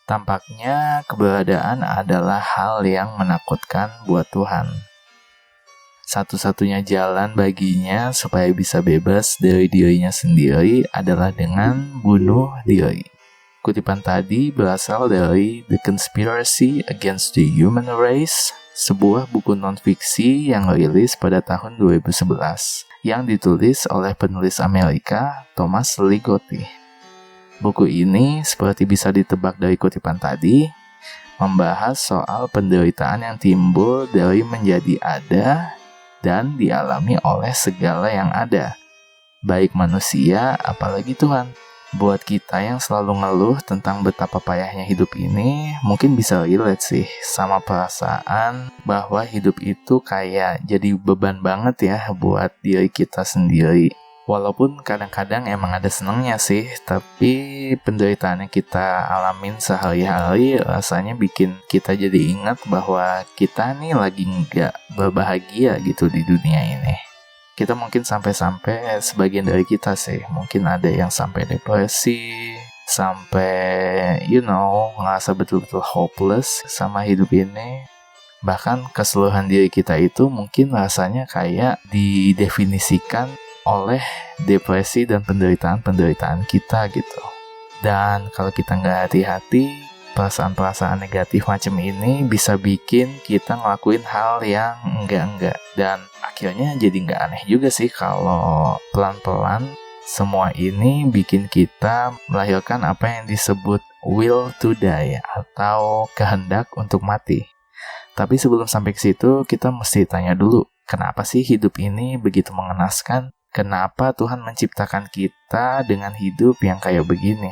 Tampaknya keberadaan adalah hal yang menakutkan buat Tuhan. Satu-satunya jalan baginya supaya bisa bebas dari dirinya sendiri adalah dengan bunuh diri. Kutipan tadi berasal dari The Conspiracy Against the Human Race, sebuah buku non-fiksi yang rilis pada tahun 2011, yang ditulis oleh penulis Amerika Thomas Ligotti. Buku ini, seperti bisa ditebak dari kutipan tadi, membahas soal penderitaan yang timbul dari menjadi ada dan dialami oleh segala yang ada, baik manusia apalagi Tuhan. Buat kita yang selalu ngeluh tentang betapa payahnya hidup ini, mungkin bisa relate sih sama perasaan bahwa hidup itu kayak jadi beban banget ya buat diri kita sendiri. Walaupun kadang-kadang emang ada senangnya sih, tapi penderitaan yang kita alamin sehari-hari rasanya bikin kita jadi ingat bahwa kita nih lagi nggak berbahagia gitu di dunia ini. Kita mungkin sampai-sampai sebagian dari kita sih, mungkin ada yang sampai depresi, sampai ngerasa betul-betul hopeless sama hidup ini. Bahkan keseluruhan diri kita itu mungkin rasanya kayak didefinisikan oleh depresi dan penderitaan-penderitaan kita gitu. Dan kalau kita nggak hati-hati, perasaan-perasaan negatif macam ini bisa bikin kita ngelakuin hal yang enggak-enggak. Dan akhirnya jadi nggak aneh juga sih kalau pelan-pelan semua ini bikin kita melahirkan apa yang disebut will to die atau kehendak untuk mati. Tapi sebelum sampai ke situ, kita mesti tanya dulu, kenapa sih hidup ini begitu mengenaskan? Kenapa Tuhan menciptakan kita dengan hidup yang kayak begini?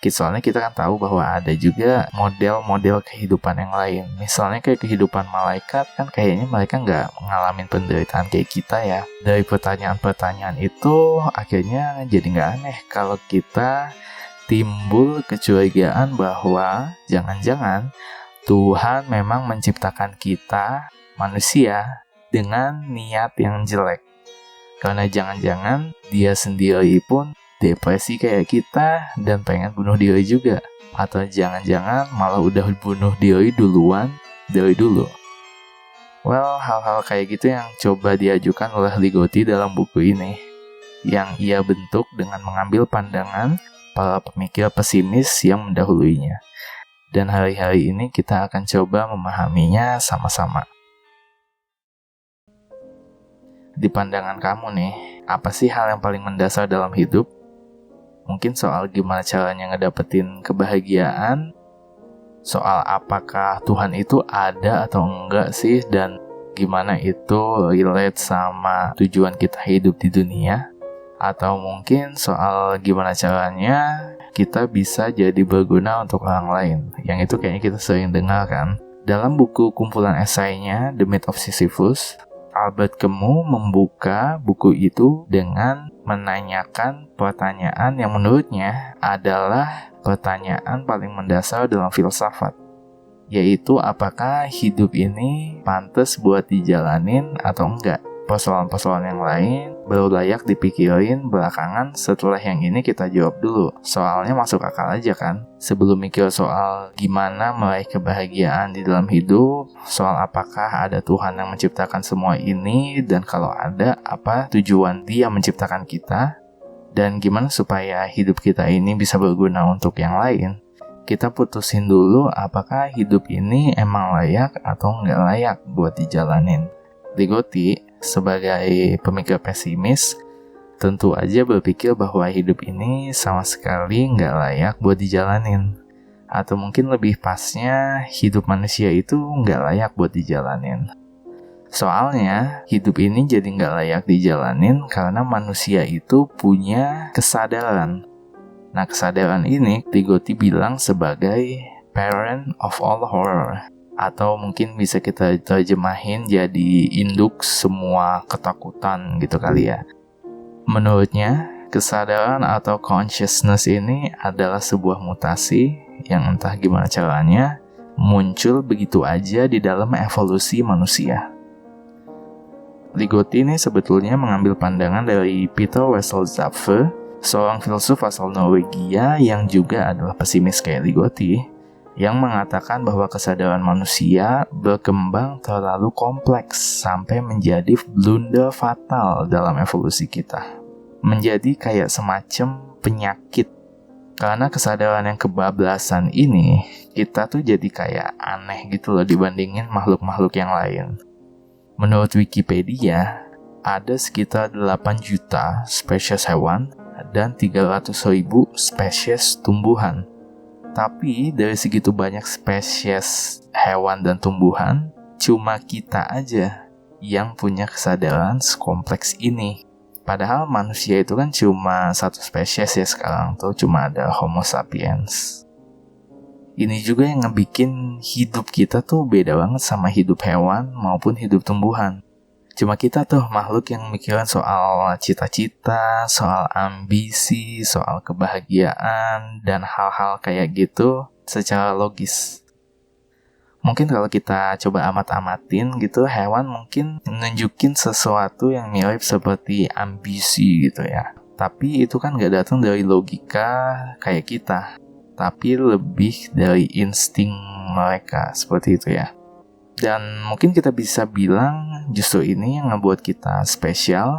Soalnya kita kan tahu bahwa ada juga model-model kehidupan yang lain. Misalnya kayak kehidupan malaikat, kan kayaknya mereka nggak ngalamin penderitaan kayak kita ya. Dari pertanyaan-pertanyaan itu, akhirnya jadi nggak aneh kalau kita timbul kecurigaan bahwa jangan-jangan Tuhan memang menciptakan kita, manusia, dengan niat yang jelek. Karena jangan-jangan dia sendiri pun depresi kayak kita dan pengen bunuh diri juga. Atau jangan-jangan malah udah bunuh diri duluan dari dulu. Well, hal-hal kayak gitu yang coba diajukan oleh Ligotti dalam buku ini, yang ia bentuk dengan mengambil pandangan para pemikir pesimis yang mendahuluinya. Dan hari-hari ini kita akan coba memahaminya sama-sama. Di pandangan kamu nih, apa sih hal yang paling mendasar dalam hidup? Mungkin soal gimana caranya ngedapetin kebahagiaan, soal apakah Tuhan itu ada atau enggak sih, dan gimana itu relate sama tujuan kita hidup di dunia, atau mungkin soal gimana caranya kita bisa jadi berguna untuk orang lain, yang itu kayaknya kita sering dengar kan. Dalam buku kumpulan esainya The Myth of Sisyphus, Albert Camus membuka buku itu dengan menanyakan pertanyaan yang menurutnya adalah pertanyaan paling mendasar dalam filsafat, yaitu apakah hidup ini pantas buat dijalanin atau enggak. Persoalan-persoalan yang lain baru layak dipikirin belakangan setelah yang ini kita jawab dulu. Soalnya masuk akal aja kan? Sebelum mikir soal gimana meraih kebahagiaan di dalam hidup, soal apakah ada Tuhan yang menciptakan semua ini, dan kalau ada, apa tujuan Dia menciptakan kita, dan gimana supaya hidup kita ini bisa berguna untuk yang lain. Kita putusin dulu apakah hidup ini emang layak atau nggak layak buat dijalanin. Ligotti sebagai pemikir pesimis tentu aja berpikir bahwa hidup ini sama sekali nggak layak buat dijalanin. Atau mungkin lebih pasnya hidup manusia itu nggak layak buat dijalanin. Soalnya hidup ini jadi nggak layak dijalanin karena manusia itu punya kesadaran. Nah, kesadaran ini Ligotti bilang sebagai parent of all horror, atau mungkin bisa kita terjemahin jadi induk semua ketakutan gitu kali ya. Menurutnya, kesadaran atau consciousness ini adalah sebuah mutasi yang entah gimana caranya muncul begitu aja di dalam evolusi manusia. Ligotti ini sebetulnya mengambil pandangan dari Peter Wessel Zapfe, seorang filsuf asal Norwegia yang juga adalah pesimis kayak Ligotti, yang mengatakan bahwa kesadaran manusia berkembang terlalu kompleks sampai menjadi blunder fatal dalam evolusi kita. Menjadi kayak semacam penyakit. Karena kesadaran yang kebablasan ini, kita tuh jadi kayak aneh gitu loh dibandingin makhluk-makhluk yang lain. Menurut Wikipedia, ada sekitar 8 juta spesies hewan dan 300.000 spesies tumbuhan. Tapi dari segitu banyak spesies hewan dan tumbuhan, cuma kita aja yang punya kesadaran sekompleks ini. Padahal manusia itu kan cuma satu spesies ya sekarang tuh, cuma ada Homo sapiens. Ini juga yang ngebikin hidup kita tuh beda banget sama hidup hewan maupun hidup tumbuhan. Cuma kita tuh makhluk yang mikirin soal cita-cita, soal ambisi, soal kebahagiaan, dan hal-hal kayak gitu secara logis. Mungkin kalau kita coba amat-amatin gitu, hewan mungkin nunjukin sesuatu yang mirip seperti ambisi gitu ya. Tapi itu kan gak datang dari logika kayak kita, tapi lebih dari insting mereka, seperti itu ya. Dan mungkin kita bisa bilang justru ini yang ngebuat kita spesial.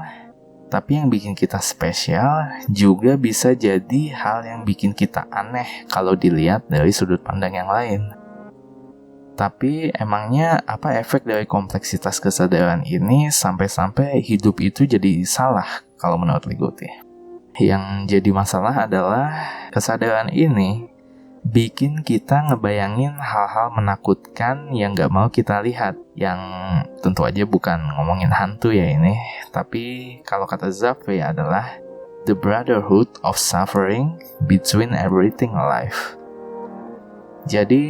Tapi yang bikin kita spesial juga bisa jadi hal yang bikin kita aneh kalau dilihat dari sudut pandang yang lain. Tapi emangnya apa efek dari kompleksitas kesadaran ini sampai-sampai hidup itu jadi salah kalau menurut Ligotti? Yang jadi masalah adalah kesadaran ini bikin kita ngebayangin hal-hal menakutkan yang gak mau kita lihat. Yang tentu aja bukan ngomongin hantu ya ini, tapi kalau kata Zapffe adalah the brotherhood of suffering between everything alive. Jadi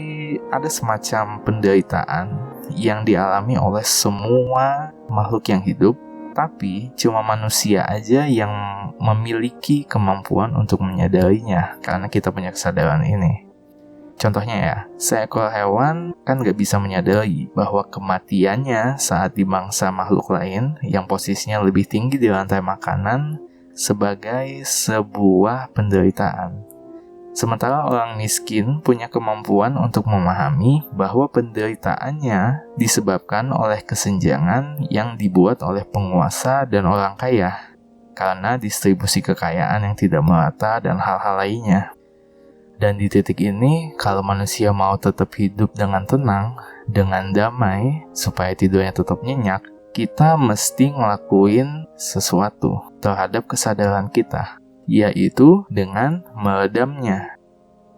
ada semacam penderitaan yang dialami oleh semua makhluk yang hidup, tapi cuma manusia aja yang memiliki kemampuan untuk menyadarinya karena kita punya kesadaran ini. Contohnya ya, seekor hewan kan gak bisa menyadari bahwa kematiannya saat dimangsa makhluk lain yang posisinya lebih tinggi di rantai makanan sebagai sebuah penderitaan. Sementara orang miskin punya kemampuan untuk memahami bahwa penderitaannya disebabkan oleh kesenjangan yang dibuat oleh penguasa dan orang kaya karena distribusi kekayaan yang tidak merata dan hal-hal lainnya. Dan di titik ini, kalau manusia mau tetap hidup dengan tenang, dengan damai, supaya tidurnya tetap nyenyak, kita mesti ngelakuin sesuatu terhadap kesadaran kita, yaitu dengan meredamnya.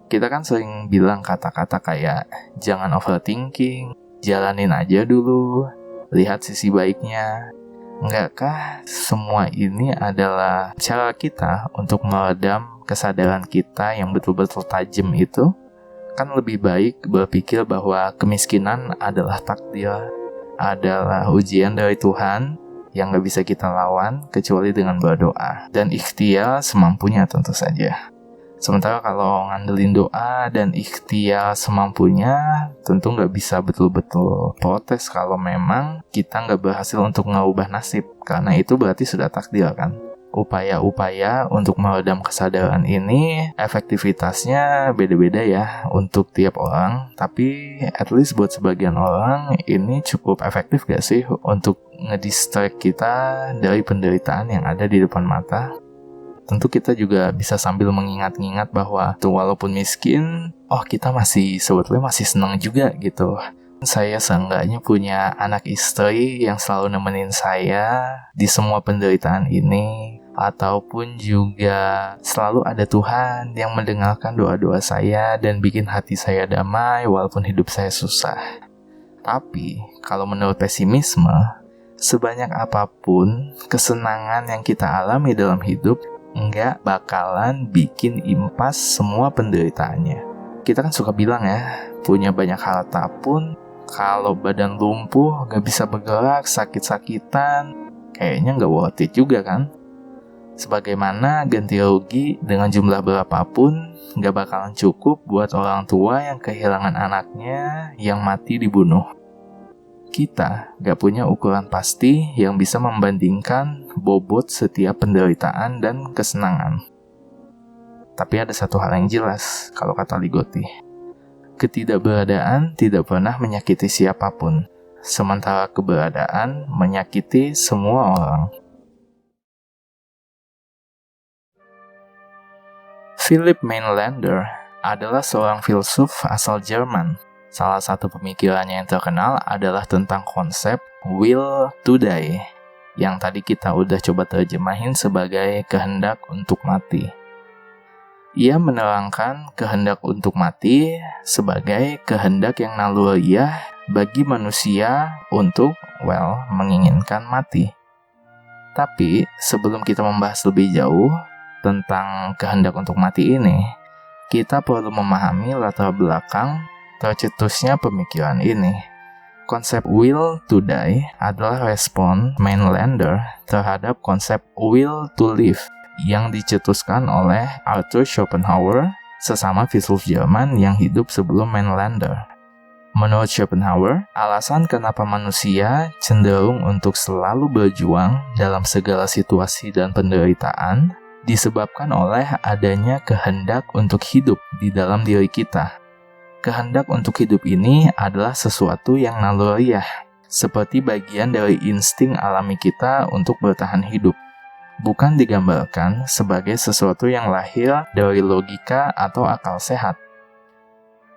Kita kan sering bilang kata-kata kayak, jangan overthinking, jalanin aja dulu, lihat sisi baiknya. Enggakah semua ini adalah cara kita untuk meredam kesadaran kita yang betul-betul tajam itu? Kan lebih baik berpikir bahwa kemiskinan adalah takdir, adalah ujian dari Tuhan yang gak bisa kita lawan kecuali dengan berdoa dan ikhtiar semampunya tentu saja. Sementara kalau ngandelin doa dan ikhtiar semampunya, tentu nggak bisa betul-betul protes kalau memang kita nggak berhasil untuk mengubah nasib, karena itu berarti sudah takdir kan. Upaya-upaya untuk meredam kesadaran ini, efektivitasnya beda-beda ya untuk tiap orang, tapi at least buat sebagian orang, ini cukup efektif gak sih untuk ngedistract kita dari penderitaan yang ada di depan mata? Tentu kita juga bisa sambil mengingat-ingat bahwa tuh walaupun miskin, kita sebetulnya masih senang juga gitu. Saya seenggaknya punya anak istri yang selalu nemenin saya di semua penderitaan ini, ataupun juga selalu ada Tuhan yang mendengarkan doa-doa saya dan bikin hati saya damai walaupun hidup saya susah. Tapi kalau menurut pesimisme, sebanyak apapun kesenangan yang kita alami dalam hidup nggak bakalan bikin impas semua penderitaannya. Kita kan suka bilang ya, punya banyak harta pun kalau badan lumpuh, nggak bisa bergerak, sakit-sakitan, kayaknya nggak worth it juga kan? Sebagaimana ganti rugi dengan jumlah berapapun nggak bakalan cukup buat orang tua yang kehilangan anaknya yang mati dibunuh. Kita gak punya ukuran pasti yang bisa membandingkan bobot setiap penderitaan dan kesenangan. Tapi ada satu hal yang jelas kalau kata Ligotti. Ketidakberadaan tidak pernah menyakiti siapapun, sementara keberadaan menyakiti semua orang. Philipp Mainlander adalah seorang filsuf asal Jerman. Salah satu pemikirannya yang terkenal adalah tentang konsep will to die, yang tadi kita udah coba terjemahin sebagai kehendak untuk mati. Ia menerangkan kehendak untuk mati sebagai kehendak yang naluriah bagi manusia untuk, menginginkan mati. Tapi, sebelum kita membahas lebih jauh tentang kehendak untuk mati ini, kita perlu memahami latar belakang tercetusnya pemikiran ini. Konsep will to die adalah respon Mainlander terhadap konsep will to live yang dicetuskan oleh Arthur Schopenhauer, sesama filsuf Jerman yang hidup sebelum Mainlander. Menurut Schopenhauer, alasan kenapa manusia cenderung untuk selalu berjuang dalam segala situasi dan penderitaan disebabkan oleh adanya kehendak untuk hidup di dalam diri kita. Kehendak untuk hidup ini adalah sesuatu yang naluriah, seperti bagian dari insting alami kita untuk bertahan hidup. Bukan digambarkan sebagai sesuatu yang lahir dari logika atau akal sehat.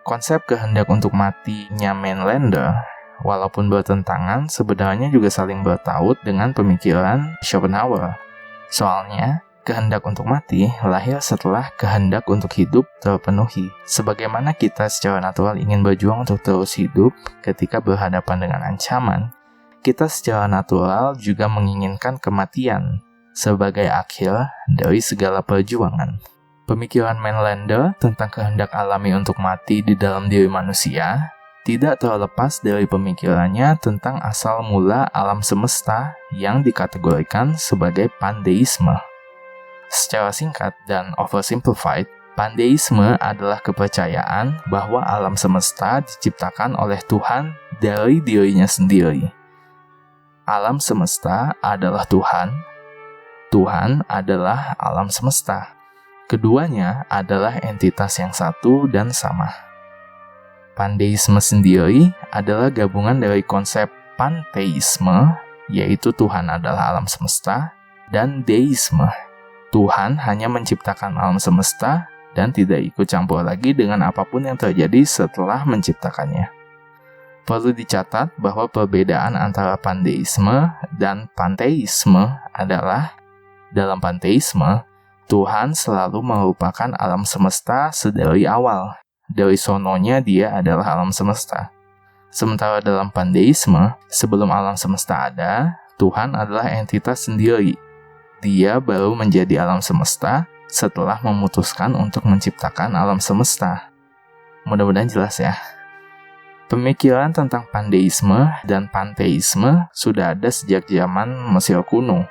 Konsep kehendak untuk matinya Mainlander, walaupun bertentangan, sebenarnya juga saling bertaut dengan pemikiran Schopenhauer. Soalnya, kehendak untuk mati lahir setelah kehendak untuk hidup terpenuhi. Sebagaimana kita secara natural ingin berjuang untuk terus hidup ketika berhadapan dengan ancaman, kita secara natural juga menginginkan kematian sebagai akhir dari segala perjuangan. Pemikiran Mainlander tentang kehendak alami untuk mati di dalam diri manusia tidak terlepas dari pemikirannya tentang asal mula alam semesta yang dikategorikan sebagai pandeisme. Secara singkat dan oversimplified, pandeisme adalah kepercayaan bahwa alam semesta diciptakan oleh Tuhan dari dirinya sendiri. Alam semesta adalah Tuhan, Tuhan adalah alam semesta. Keduanya adalah entitas yang satu dan sama. Pandeisme sendiri adalah gabungan dari konsep panteisme, yaitu Tuhan adalah alam semesta, dan deisme. Tuhan hanya menciptakan alam semesta dan tidak ikut campur lagi dengan apapun yang terjadi setelah menciptakannya. Perlu dicatat bahwa perbedaan antara pandeisme dan panteisme adalah dalam panteisme, Tuhan selalu merupakan alam semesta sedari awal. Dari sononya dia adalah alam semesta. Sementara dalam pandeisme, sebelum alam semesta ada, Tuhan adalah entitas sendiri. Dia baru menjadi alam semesta setelah memutuskan untuk menciptakan alam semesta. Mudah-mudahan jelas ya. Pemikiran tentang pandeisme dan panteisme sudah ada sejak zaman Mesir kuno.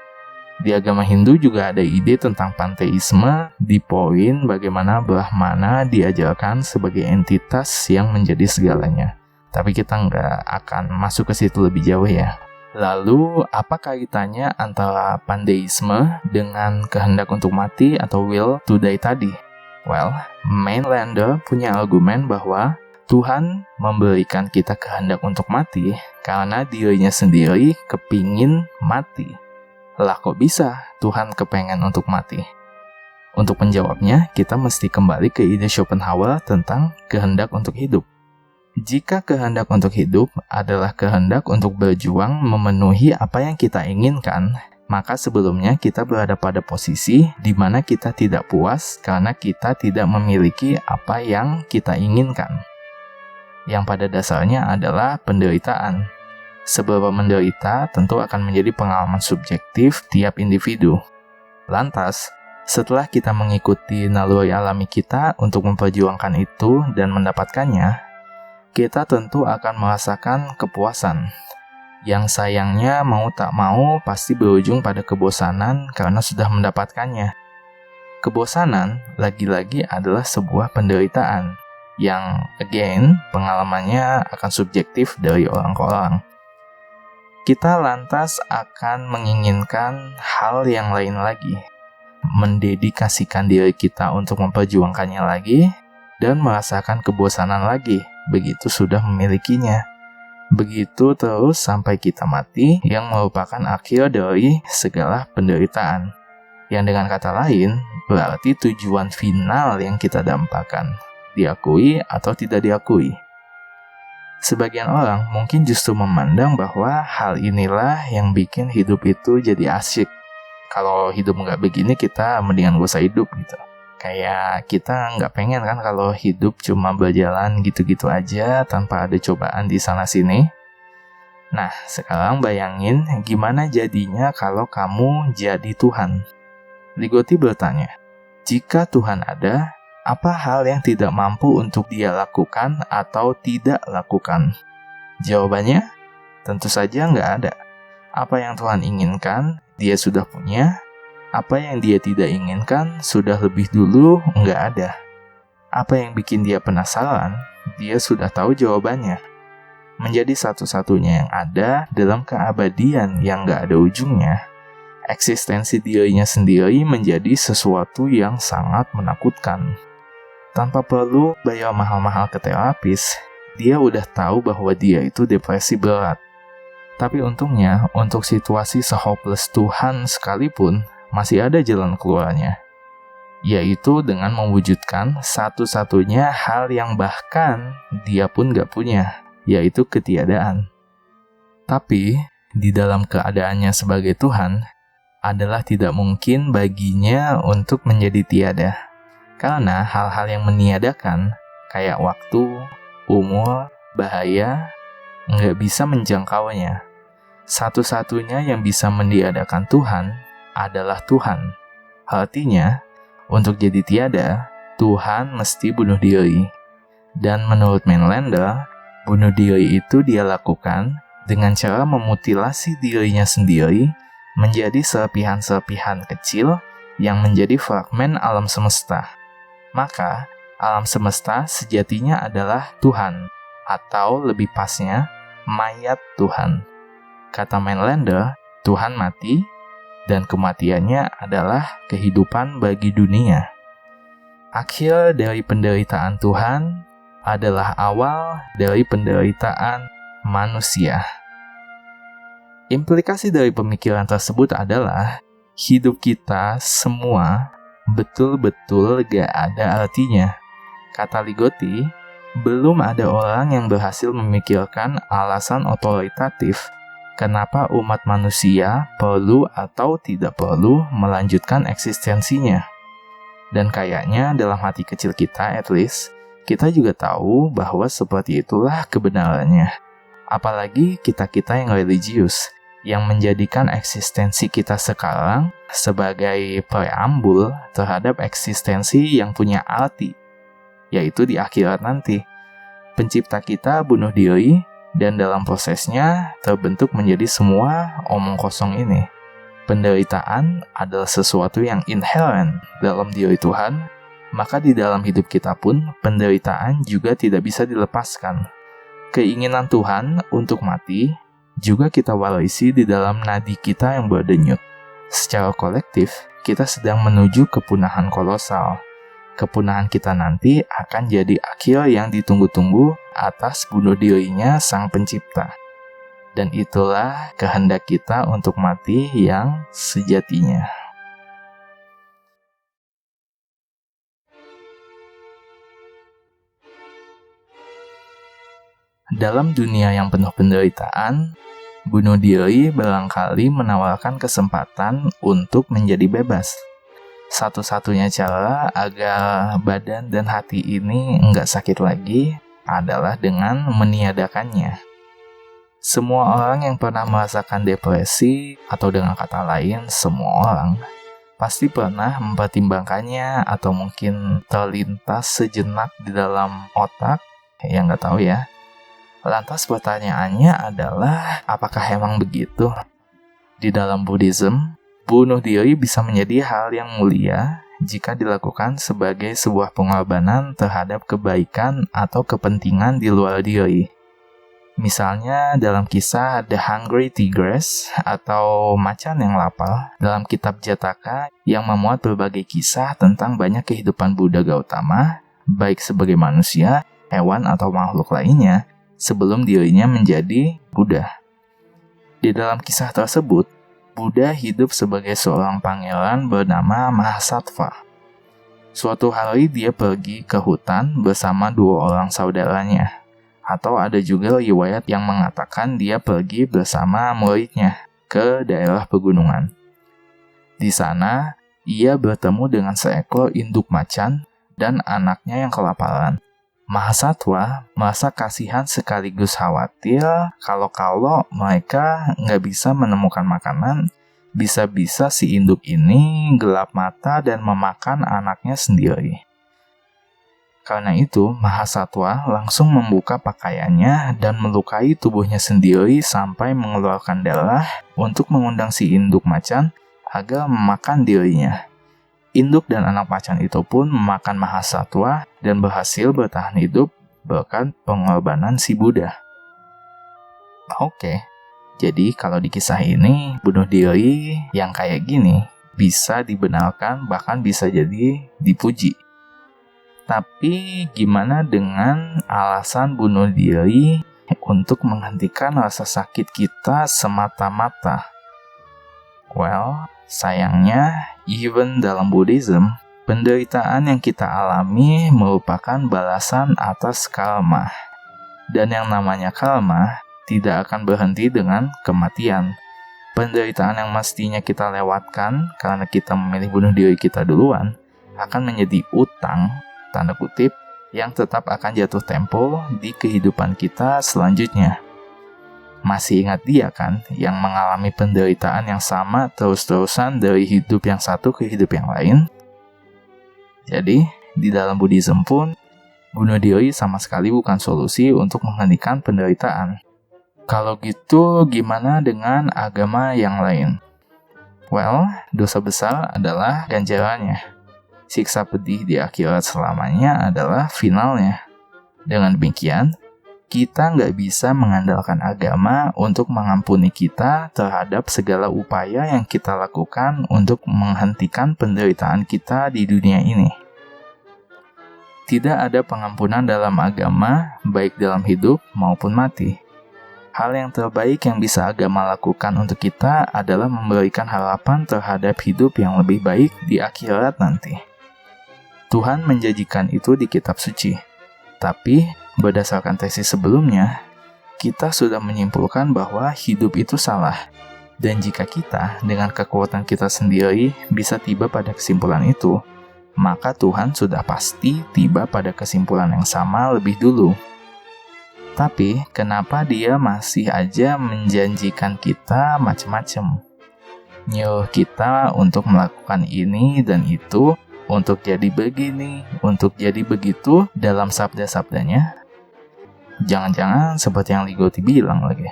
Di agama Hindu juga ada ide tentang panteisme di poin bagaimana Brahmana diajarkan sebagai entitas yang menjadi segalanya. Tapi kita nggak akan masuk ke situ lebih jauh ya. Lalu, apa kaitannya antara pandeisme dengan kehendak untuk mati atau will to die tadi? Mainlander punya argumen bahwa Tuhan memberikan kita kehendak untuk mati karena dirinya sendiri kepingin mati. Lah kok bisa Tuhan kepengen untuk mati? Untuk menjawabnya, kita mesti kembali ke ide Schopenhauer tentang kehendak untuk hidup. Jika kehendak untuk hidup adalah kehendak untuk berjuang memenuhi apa yang kita inginkan, maka sebelumnya kita berada pada posisi di mana kita tidak puas karena kita tidak memiliki apa yang kita inginkan. Yang pada dasarnya adalah penderitaan. Seberapa menderita tentu akan menjadi pengalaman subjektif tiap individu. Lantas, setelah kita mengikuti naluri alami kita untuk memperjuangkan itu dan mendapatkannya, kita tentu akan merasakan kepuasan. Yang sayangnya mau tak mau pasti berujung pada kebosanan karena sudah mendapatkannya. Kebosanan lagi-lagi adalah sebuah penderitaan yang, again, pengalamannya akan subjektif dari orang ke orang. Kita lantas akan menginginkan hal yang lain lagi, mendedikasikan diri kita untuk memperjuangkannya lagi, dan merasakan kebosanan lagi begitu sudah memilikinya. Begitu terus sampai kita mati, yang merupakan akhir dari segala penderitaan. Yang dengan kata lain, berarti tujuan final yang kita dampakan, diakui atau tidak diakui. Sebagian orang mungkin justru memandang bahwa hal inilah yang bikin hidup itu jadi asyik. Kalau hidup nggak begini, kita mendingan gak usah hidup gitu. Kayak kita nggak pengen kan kalau hidup cuma berjalan gitu-gitu aja tanpa ada cobaan di sana-sini. Nah, sekarang bayangin gimana jadinya kalau kamu jadi Tuhan. Ligotti bertanya, jika Tuhan ada, apa hal yang tidak mampu untuk Dia lakukan atau tidak lakukan? Jawabannya, tentu saja nggak ada. Apa yang Tuhan inginkan, Dia sudah punya. Apa yang Dia tidak inginkan, sudah lebih dulu nggak ada. Apa yang bikin Dia penasaran, Dia sudah tahu jawabannya. Menjadi satu-satunya yang ada dalam keabadian yang nggak ada ujungnya, eksistensi dirinya sendiri menjadi sesuatu yang sangat menakutkan. Tanpa perlu bayar mahal-mahal ke terapis, dia udah tahu bahwa dia itu depresi berat. Tapi untungnya, untuk situasi se-hopeless Tuhan sekalipun, masih ada jalan keluarnya. Yaitu dengan mewujudkan satu-satunya hal yang bahkan dia pun gak punya, yaitu ketiadaan. Tapi, di dalam keadaannya sebagai Tuhan, adalah tidak mungkin baginya untuk menjadi tiada. Karena hal-hal yang meniadakan, kayak waktu, umur, bahaya, nggak bisa menjangkaunya. Satu-satunya yang bisa meniadakan Tuhan adalah Tuhan. Artinya, untuk jadi tiada, Tuhan mesti bunuh diri. Dan menurut Mainlander, bunuh diri itu dia lakukan dengan cara memutilasi dirinya sendiri menjadi serpihan-serpihan kecil yang menjadi fragmen alam semesta. Maka, alam semesta sejatinya adalah Tuhan, atau lebih pasnya, mayat Tuhan. Kata Mainlander, Tuhan mati, dan kematiannya adalah kehidupan bagi dunia. Akhir dari penderitaan Tuhan adalah awal dari penderitaan manusia. Implikasi dari pemikiran tersebut adalah hidup kita semua betul-betul gak ada artinya. Kata Ligotti, belum ada orang yang berhasil memikirkan alasan otoritatif kenapa umat manusia perlu atau tidak perlu melanjutkan eksistensinya. Dan kayaknya dalam hati kecil kita at least, kita juga tahu bahwa seperti itulah kebenarannya. Apalagi kita-kita yang religius, yang menjadikan eksistensi kita sekarang sebagai preambul terhadap eksistensi yang punya arti, yaitu di akhirat nanti. Pencipta kita bunuh diri, dan dalam prosesnya terbentuk menjadi semua omong kosong ini. Penderitaan adalah sesuatu yang inherent dalam diri Tuhan, maka di dalam hidup kita pun penderitaan juga tidak bisa dilepaskan. Keinginan Tuhan untuk mati juga kita warisi di dalam nadi kita yang berdenyut. Secara kolektif, kita sedang menuju kepunahan kolosal. Kepunahan kita nanti akan jadi akhir yang ditunggu-tunggu atas bunuh dirinya Sang Pencipta. Dan itulah kehendak kita untuk mati yang sejatinya. Dalam dunia yang penuh penderitaan, bunuh diri barangkali menawarkan kesempatan untuk menjadi bebas. Satu-satunya cara agar badan dan hati ini nggak sakit lagi adalah dengan meniadakannya. Semua orang yang pernah merasakan depresi, atau dengan kata lain, semua orang, pasti pernah mempertimbangkannya atau mungkin terlintas sejenak di dalam otak, yang nggak tahu ya. Lantas pertanyaannya adalah, apakah emang begitu? Di dalam Buddhism, bunuh diri bisa menjadi hal yang mulia jika dilakukan sebagai sebuah pengorbanan terhadap kebaikan atau kepentingan di luar diri. Misalnya dalam kisah The Hungry Tigress atau Macan yang Lapar dalam kitab Jataka yang memuat berbagai kisah tentang banyak kehidupan Buddha Gautama, baik sebagai manusia, hewan, atau makhluk lainnya, sebelum dirinya menjadi Buddha. Di dalam kisah tersebut, Buddha hidup sebagai seorang pangeran bernama Mahasattva. Suatu hari dia pergi ke hutan bersama 2 orang saudaranya. Atau ada juga riwayat yang mengatakan dia pergi bersama muridnya ke daerah pegunungan. Di sana, ia bertemu dengan seekor induk macan dan anaknya yang kelaparan. Mahasattva merasa kasihan sekaligus khawatir kalau mereka nggak bisa menemukan makanan, bisa-bisa si induk ini gelap mata dan memakan anaknya sendiri. Karena itu, Mahasattva langsung membuka pakaiannya dan melukai tubuhnya sendiri sampai mengeluarkan darah untuk mengundang si induk macan agar memakan dirinya. Induk dan anak macan itu pun memakan Mahasattva dan berhasil bertahan hidup berkat pengorbanan si Buddha. Oke, jadi kalau di kisah ini, bunuh diri yang kayak gini bisa dibenarkan, bahkan bisa jadi dipuji. Tapi gimana dengan alasan bunuh diri untuk menghentikan rasa sakit kita semata-mata? Well, sayangnya, even dalam Buddhism, penderitaan yang kita alami merupakan balasan atas karma. Dan yang namanya karma tidak akan berhenti dengan kematian. Penderitaan yang mestinya kita lewatkan karena kita memilih bunuh diri kita duluan, akan menjadi utang, tanda kutip, yang tetap akan jatuh tempo di kehidupan kita selanjutnya. Masih ingat dia kan, yang mengalami penderitaan yang sama terus-terusan dari hidup yang satu ke hidup yang lain? Jadi, di dalam Buddhism pun, bunuh diri sama sekali bukan solusi untuk menghentikan penderitaan. Kalau gitu, gimana dengan agama yang lain? Well, dosa besar adalah ganjarannya. Siksa pedih di akhirat selamanya adalah finalnya. Dengan demikian, kita nggak bisa mengandalkan agama untuk mengampuni kita terhadap segala upaya yang kita lakukan untuk menghentikan penderitaan kita di dunia ini. Tidak ada pengampunan dalam agama, baik dalam hidup maupun mati. Hal yang terbaik yang bisa agama lakukan untuk kita adalah memberikan harapan terhadap hidup yang lebih baik di akhirat nanti. Tuhan menjanjikan itu di kitab suci. Tapi, berdasarkan tesis sebelumnya, kita sudah menyimpulkan bahwa hidup itu salah. Dan jika kita, dengan kekuatan kita sendiri, bisa tiba pada kesimpulan itu, maka Tuhan sudah pasti tiba pada kesimpulan yang sama lebih dulu. Tapi, kenapa dia masih aja menjanjikan kita macam-macam? Nyuruh kita untuk melakukan ini dan itu, untuk jadi begini, untuk jadi begitu dalam sabda-sabdanya. Jangan-jangan seperti yang Ligotti bilang lagi.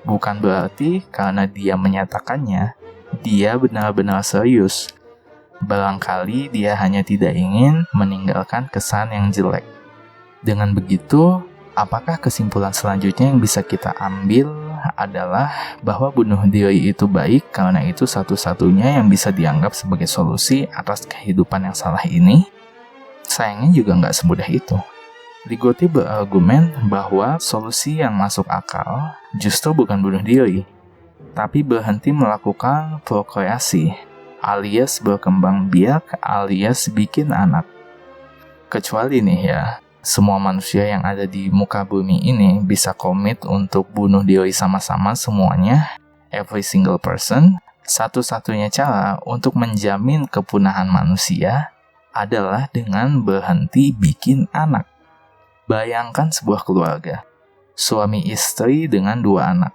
Bukan berarti karena dia menyatakannya, dia benar-benar serius. Barangkali dia hanya tidak ingin meninggalkan kesan yang jelek. Dengan begitu, apakah kesimpulan selanjutnya yang bisa kita ambil adalah bahwa bunuh diri itu baik karena itu satu-satunya yang bisa dianggap sebagai solusi atas kehidupan yang salah ini? Sayangnya juga nggak semudah itu. Ligotti berargumen bahwa solusi yang masuk akal justru bukan bunuh diri, tapi berhenti melakukan prokreasi, alias berkembang biak, alias bikin anak. Kecuali nih ya, semua manusia yang ada di muka bumi ini bisa komit untuk bunuh diri sama-sama semuanya, every single person. Satu-satunya cara untuk menjamin kepunahan manusia adalah dengan berhenti bikin anak. Bayangkan sebuah keluarga, suami istri dengan 2 anak.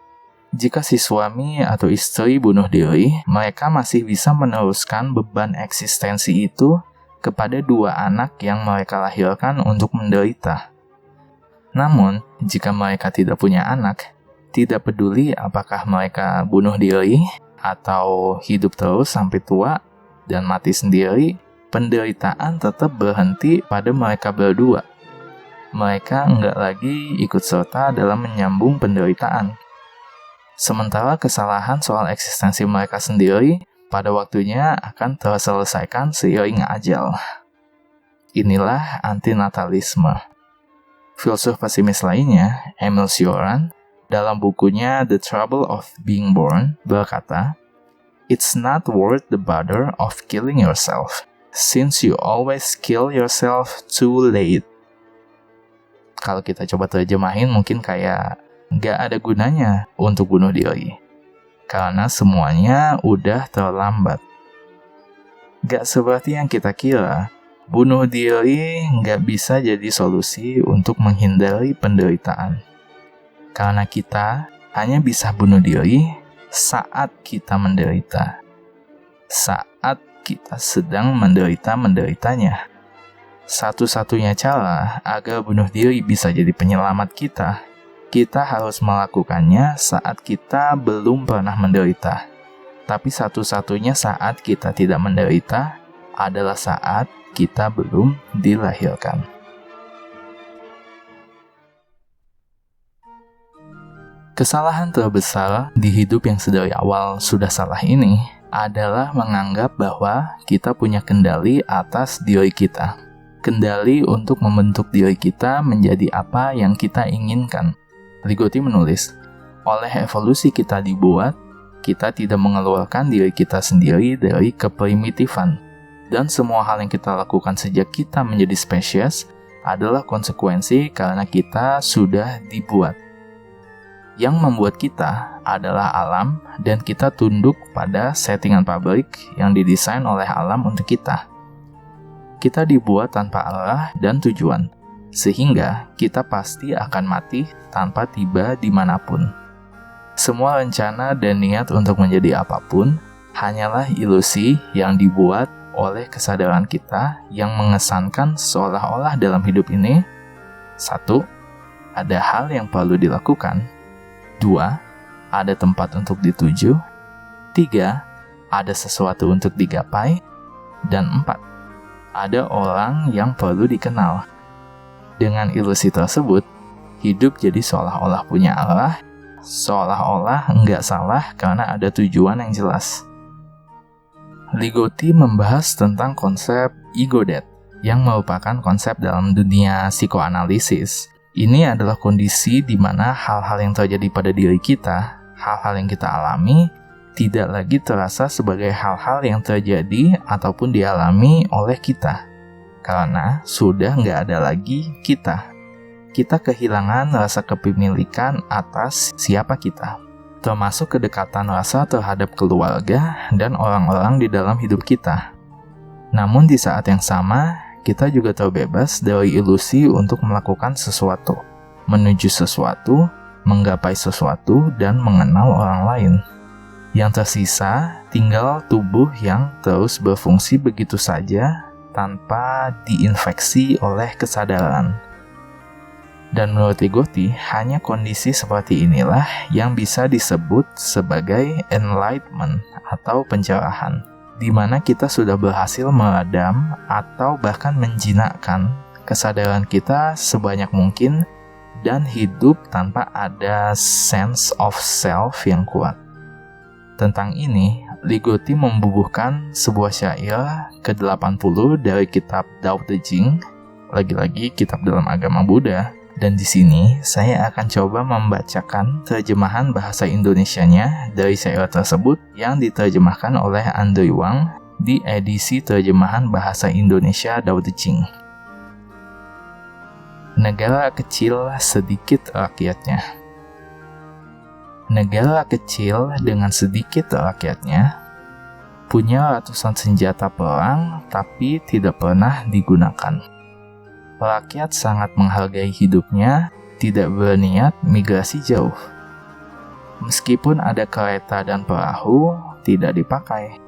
Jika si suami atau istri bunuh diri, mereka masih bisa meneruskan beban eksistensi itu kepada 2 anak yang mereka lahirkan untuk menderita. Namun, jika mereka tidak punya anak, tidak peduli apakah mereka bunuh diri atau hidup terus sampai tua dan mati sendiri, penderitaan tetap berhenti pada mereka berdua. Mereka enggak lagi ikut serta dalam menyambung penderitaan. Sementara kesalahan soal eksistensi mereka sendiri pada waktunya akan terselesaikan seiring ajal. inilah antinatalisme. Filsuf pesimis lainnya, Emile Cioran, dalam bukunya The Trouble of Being Born, berkata, "It's not worth the bother of killing yourself, since you always kill yourself too late." Kalau kita coba terjemahin mungkin kayak nggak ada gunanya untuk bunuh diri, karena semuanya udah terlambat. Gak seperti yang kita kira, bunuh diri nggak bisa jadi solusi untuk menghindari penderitaan. Karena kita hanya bisa bunuh diri saat kita menderita. Saat kita sedang menderita-menderitanya. Satu-satunya cara agar bunuh diri bisa jadi penyelamat kita harus melakukannya saat kita belum pernah menderita. Tapi satu-satunya saat kita tidak menderita adalah saat kita belum dilahirkan. Kesalahan terbesar di hidup yang sedari awal sudah salah ini adalah menganggap bahwa kita punya kendali atas diri kita. Kendali untuk membentuk diri kita menjadi apa yang kita inginkan. Ligotti menulis, oleh evolusi kita dibuat, kita tidak mengeluarkan diri kita sendiri dari keprimitifan. Dan semua hal yang kita lakukan sejak kita menjadi spesies adalah konsekuensi karena kita sudah dibuat. Yang membuat kita adalah alam dan kita tunduk pada settingan pabrik yang didesain oleh alam untuk kita. Kita dibuat tanpa arah dan tujuan, sehingga kita pasti akan mati tanpa tiba dimanapun. Semua rencana dan niat untuk menjadi apapun hanyalah ilusi yang dibuat oleh kesadaran kita yang mengesankan seolah-olah dalam hidup ini 1. Ada hal yang perlu dilakukan. 2. Ada tempat untuk dituju. 3. Ada sesuatu untuk digapai. Dan 4. Ada orang yang perlu dikenal. Dengan ilusi tersebut, hidup jadi seolah-olah punya arah, seolah-olah enggak salah karena ada tujuan yang jelas. Ligotti membahas tentang konsep ego death, yang merupakan konsep dalam dunia psikoanalisis. Ini adalah kondisi di mana hal-hal yang terjadi pada diri kita, hal-hal yang kita alami, tidak lagi terasa sebagai hal-hal yang terjadi ataupun dialami oleh kita. Karena sudah nggak ada lagi kita. Kita kehilangan rasa kepemilikan atas siapa kita. Termasuk kedekatan rasa terhadap keluarga dan orang-orang di dalam hidup kita. Namun di saat yang sama, kita juga terbebas dari ilusi untuk melakukan sesuatu, menuju sesuatu, menggapai sesuatu, dan mengenal orang lain. Yang tersisa tinggal tubuh yang terus berfungsi begitu saja tanpa diinfeksi oleh kesadaran. Dan menurut Ligotti, hanya kondisi seperti inilah yang bisa disebut sebagai enlightenment atau pencerahan, di mana kita sudah berhasil meredam atau bahkan menjinakkan kesadaran kita sebanyak mungkin dan hidup tanpa ada sense of self yang kuat. Tentang ini, Ligotti membubuhkan sebuah syair ke-80 dari kitab Tao Te Ching, lagi-lagi kitab dalam agama Buddha, dan di sini saya akan coba membacakan terjemahan bahasa Indonesianya dari syair tersebut yang diterjemahkan oleh Andre Wang di edisi terjemahan bahasa Indonesia Tao Te Ching. Negara kecil sedikit rakyatnya. Negara kecil dengan sedikit rakyatnya punya ratusan senjata perang tapi tidak pernah digunakan. Rakyat sangat menghargai hidupnya, tidak berniat migrasi jauh. Meskipun ada kereta dan perahu, tidak dipakai.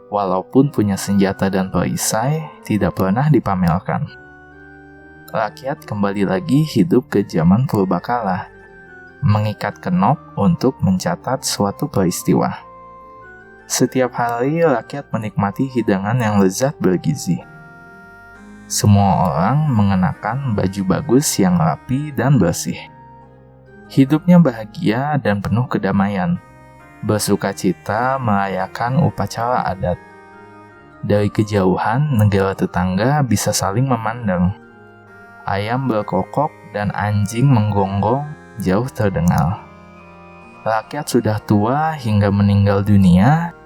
Walaupun punya senjata dan perisai, tidak pernah dipamerkan. Rakyat kembali lagi hidup ke zaman purbakala, mengikat kenop untuk mencatat suatu peristiwa. Setiap hari rakyat menikmati hidangan yang lezat bergizi. Semua orang mengenakan baju bagus yang rapi dan bersih. Hidupnya bahagia dan penuh kedamaian. Bersukacita merayakan upacara adat. Dari kejauhan, negara tetangga bisa saling memandang. Ayam berkokok dan anjing menggonggong jauh terdengar. Rakyat sudah tua hingga meninggal dunia,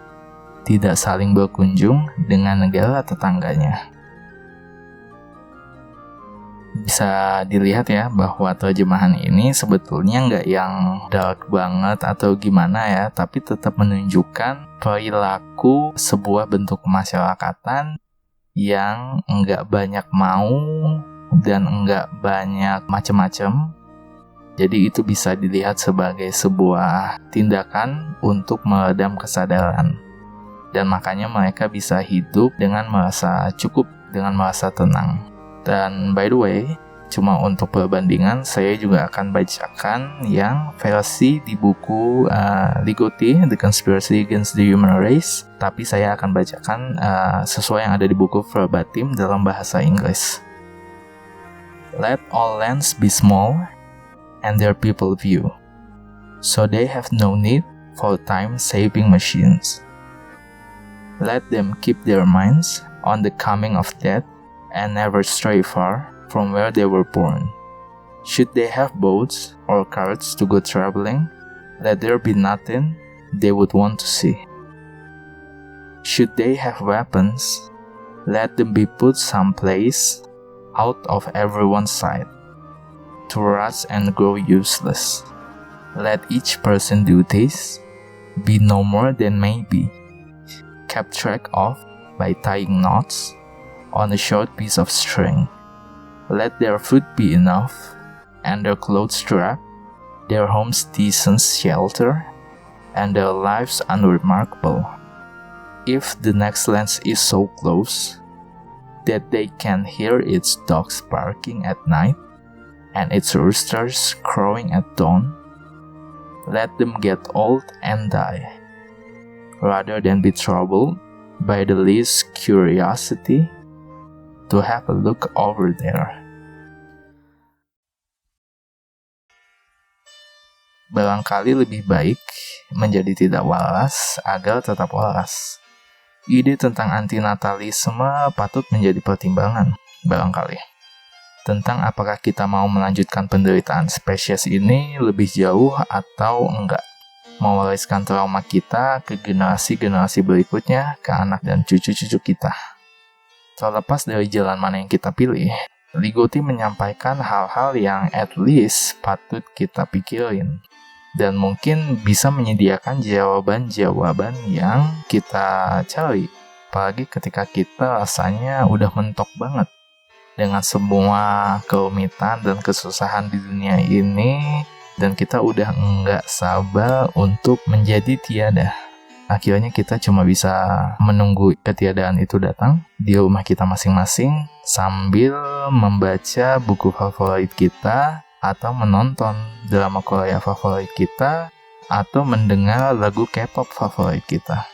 tidak saling berkunjung dengan negara tetangganya. Bisa dilihat ya bahwa terjemahan ini sebetulnya nggak yang dark banget atau gimana ya, tapi tetap menunjukkan perilaku sebuah bentuk kemasyarakatan yang nggak banyak mau dan nggak banyak macam-macam. Jadi itu bisa dilihat sebagai sebuah tindakan untuk meredam kesadaran. Dan makanya mereka bisa hidup dengan merasa cukup, dengan merasa tenang. Dan by the way, cuma untuk perbandingan, saya juga akan bacakan yang versi di buku Ligotti, The Conspiracy Against the Human Race. Tapi saya akan bacakan sesuai yang ada di buku verbatim dalam bahasa Inggris. Let all lands be small, and their people few, so they have no need for time-saving machines. Let them keep their minds on the coming of death, and never stray far from where they were born. Should they have boats or carts to go traveling, let there be nothing they would want to see. Should they have weapons, let them be put someplace out of everyone's sight, to rust and grow useless. Let each person do this, be no more than may be, kept track of by tying knots on a short piece of string. Let their food be enough, and their clothes strap, their homes decent shelter, and their lives unremarkable. If the next land is so close that they can hear its dogs barking at night and its roosters crowing at dawn, let them get old and die, rather than be troubled by the least curiosity to have a look over there. Barangkali lebih baik menjadi tidak waras agar tetap waras. Ide tentang antinatalisme patut menjadi pertimbangan, barangkali. Tentang apakah kita mau melanjutkan penderitaan spesies ini lebih jauh atau enggak. Mewariskan trauma kita ke generasi-generasi berikutnya, ke anak dan cucu-cucu kita. Terlepas dari jalan mana yang kita pilih, Ligotti menyampaikan hal-hal yang at least patut kita pikirin. Dan mungkin bisa menyediakan jawaban-jawaban yang kita cari. Apalagi ketika kita rasanya udah mentok banget dengan semua kerumitan dan kesusahan di dunia ini, dan kita udah nggak sabar untuk menjadi tiada. Akhirnya kita cuma bisa menunggu ketiadaan itu datang di rumah kita masing-masing sambil membaca buku favorit kita, atau menonton drama Korea favorit kita, atau mendengar lagu K-pop favorit kita.